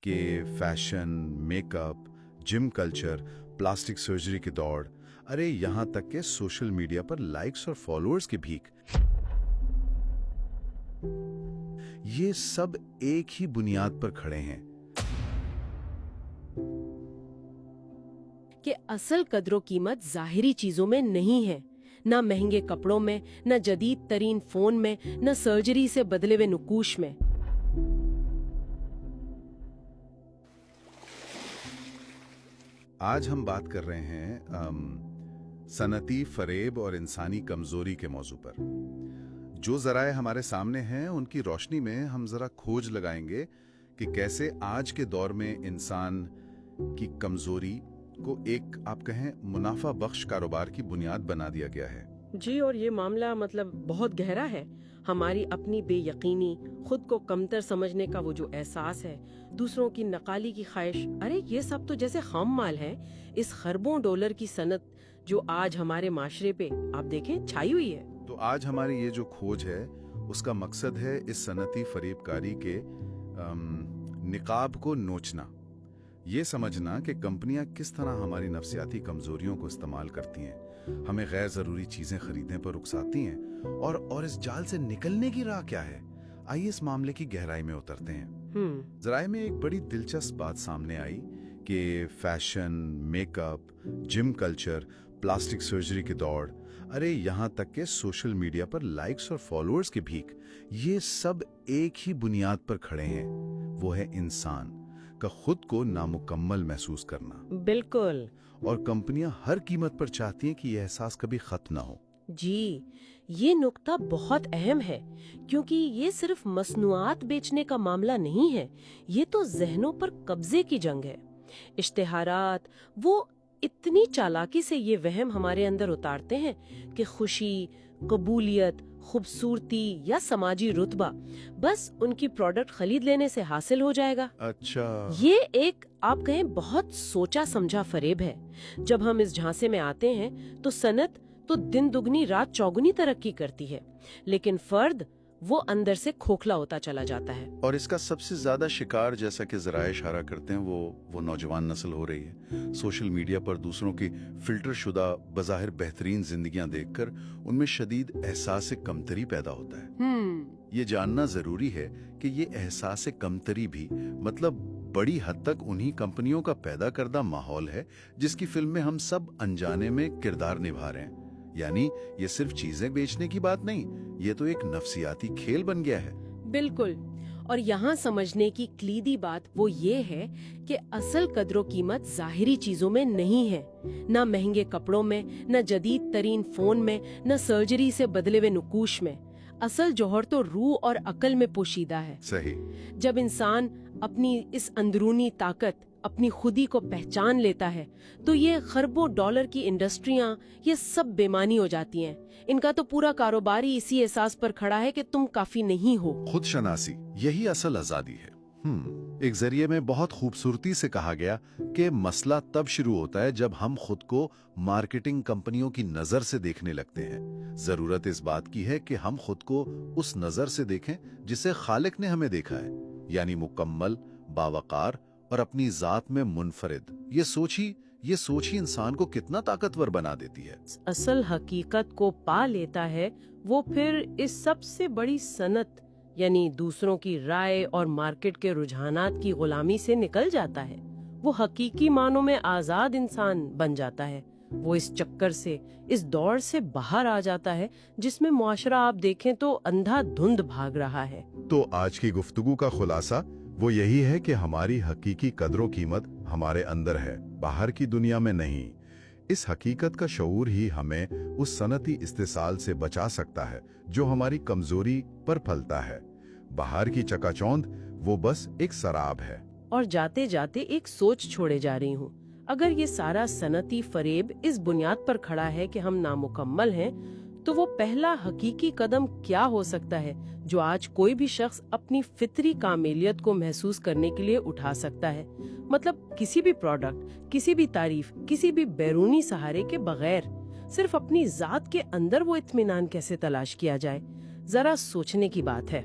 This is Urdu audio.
کہ فیشن، میک اپ، جم کلچر، پلاسٹک سرجری کی دوڑ، ارے یہاں تک کہ سوشل میڈیا پر لائکس اور فالوورز کی بھیک، یہ سب ایک ہی بنیاد پر کھڑے ہیں کہ اصل قدر و قیمت ظاہری چیزوں میں نہیں ہے، نہ مہنگے کپڑوں میں، نہ جدید ترین فون میں، نہ سرجری سے بدلے ہوئے نقوش میں۔ آج ہم بات کر رہے ہیں صنعتی فریب اور انسانی کمزوری کے موضوع پر۔ جو ذرائع ہمارے سامنے ہیں ان کی روشنی میں ہم ذرا کھوج لگائیں گے کہ کیسے آج کے دور میں انسان کی کمزوری کو ایک آپ کہیں منافع بخش کاروبار کی بنیاد بنا دیا گیا ہے۔ جی، اور یہ معاملہ بہت گہرا ہے۔ ہماری اپنی بے یقینی، خود کو کمتر سمجھنے کا وہ جو احساس ہے، دوسروں کی نقالی کی خواہش، ارے یہ سب تو جیسے خام مال ہے اس خربوں ڈالر کی صنعت جو آج ہمارے معاشرے پہ آپ دیکھیں چھائی ہوئی ہے۔ تو آج ہماری یہ جو کھوج ہے اس کا مقصد ہے اس صنعتی فریب کاری کے نقاب کو نوچنا، یہ سمجھنا کہ کمپنیاں کس طرح ہماری نفسیاتی کمزوریوں کو استعمال کرتی ہیں، ہمیں غیر ضروری چیزیں خریدنے پر اکساتی ہیں، اور اس جال سے نکلنے کی راہ کیا ہے۔ آئیے اس معاملے کی گہرائی میں اترتے ہیں۔ ذرائع میں ایک بڑی دلچسپ بات سامنے آئی کہ فیشن، میک اپ، جم کلچر، پلاسٹک سرجری کی دوڑ، ارے یہاں تک کہ سوشل میڈیا پر لائکس اور فالوورز کی بھیک، یہ سب ایک ہی بنیاد پر کھڑے ہیں، وہ ہے انسان کا خود کو نامکمل محسوس کرنا۔ بالکل۔ اور کمپنیاں ہر قیمت پر چاہتی ہیں کہ یہ احساس کبھی ختم نہ ہو۔ جی، یہ نقطہ بہت اہم ہے، کیونکہ یہ صرف مصنوعات بیچنے کا معاملہ نہیں ہے، یہ تو ذہنوں پر قبضے کی جنگ ہے۔ اشتہارات وہ اتنی چالاکی سے یہ وہم ہمارے اندر اتارتے ہیں کہ خوشی، قبولیت، خوبصورتی یا سماجی رتبہ بس ان کی پروڈکٹ خرید لینے سے حاصل ہو جائے گا۔ اچھا، یہ ایک آپ کہیں بہت سوچا سمجھا فریب ہے۔ جب ہم اس جھانسے میں آتے ہیں تو صنعت تو دن دگنی رات چوگنی ترقی کرتی ہے، لیکن فرد وہ اندر سے کھوکھلا ہوتا چلا جاتا ہے۔ اور اس کا سب سے زیادہ شکار، جیسا کہ ذرائع اشارہ کرتے ہیں، وہ نوجوان نسل ہو رہی ہے۔ سوشل میڈیا پر دوسروں کی فلٹر شدہ بظاہر بہترین زندگیاں دیکھ کر ان میں شدید احساس کمتری پیدا ہوتا ہے۔ یہ جاننا ضروری ہے کہ یہ احساس کمتری بھی بڑی حد تک انہی کمپنیوں کا پیدا کردہ ماحول ہے جس کی فلم میں ہم سب انجانے میں کردار نبھا رہے ہیں۔ یعنی یہ صرف چیزیں بیچنے کی بات نہیں، یہ تو ایک نفسیاتی کھیل بن گیا ہے۔ بالکل، اور یہاں سمجھنے کی کلیدی بات وہ یہ ہے کہ اصل قدر و قیمت ظاہری چیزوں میں نہیں ہے، نہ مہنگے کپڑوں میں، نہ جدید ترین فون میں، نہ سرجری سے بدلے ہوئے نقوش میں۔ اصل جوہر تو روح اور عقل میں پوشیدہ ہے۔ صحیح۔ جب انسان اپنی اس اندرونی طاقت، اپنی خودی کو پہچان لیتا ہے تو یہ خربوں ڈالر کی انڈسٹریاں یہ سب بے معنی ہو جاتی ہیں۔ ان کا تو پورا کاروبار ہی اسی احساس پر کھڑا ہے کہ تم کافی نہیں ہو۔ خود شناسی، یہی اصل آزادی ہے۔ ایک ذریعے میں بہت خوبصورتی سے کہا گیا کہ مسئلہ تب شروع ہوتا ہے جب ہم خود کو مارکیٹنگ کمپنیوں کی نظر سے دیکھنے لگتے ہیں۔ ضرورت اس بات کی ہے کہ ہم خود کو اس نظر سے دیکھیں جسے خالق نے ہمیں دیکھا ہے، یعنی مکمل، باوقار اور اپنی ذات میں منفرد۔ یہ سوچ ہی انسان کو کتنا طاقتور بنا دیتی ہے۔ اصل حقیقت کو پا لیتا ہے وہ پھر اس سب سے بڑی صنعت یعنی دوسروں کی رائے اور مارکیٹ کے رجحانات کی غلامی سے نکل جاتا ہے۔ وہ حقیقی معنوں میں آزاد انسان بن جاتا ہے۔ وہ اس چکر سے، اس دوڑ سے باہر آ جاتا ہے جس میں معاشرہ آپ دیکھیں تو اندھا دھند بھاگ رہا ہے۔ تو آج کی گفتگو کا خلاصہ وہ یہی ہے کہ ہماری حقیقی قدر و قیمت ہمارے اندر ہے، باہر کی دنیا میں نہیں۔ اس حقیقت کا شعور ہی ہمیں اس صنعتی استحصال سے بچا سکتا ہے جو ہماری کمزوری پر پھلتا ہے۔ باہر کی چکا چوند وہ بس ایک سراب ہے۔ اور جاتے جاتے ایک سوچ چھوڑے جا رہی ہوں، اگر یہ سارا صنعتی فریب اس بنیاد پر کھڑا ہے کہ ہم نامکمل ہیں، تو وہ پہلا حقیقی قدم کیا ہو سکتا ہے جو آج کوئی بھی شخص اپنی فطری کاملیت کو محسوس کرنے کے لیے اٹھا سکتا ہے؟ کسی بھی پروڈکٹ، کسی بھی تعریف، کسی بھی بیرونی سہارے کے بغیر صرف اپنی ذات کے اندر وہ اطمینان کیسے تلاش کیا جائے؟ ذرا سوچنے کی بات ہے۔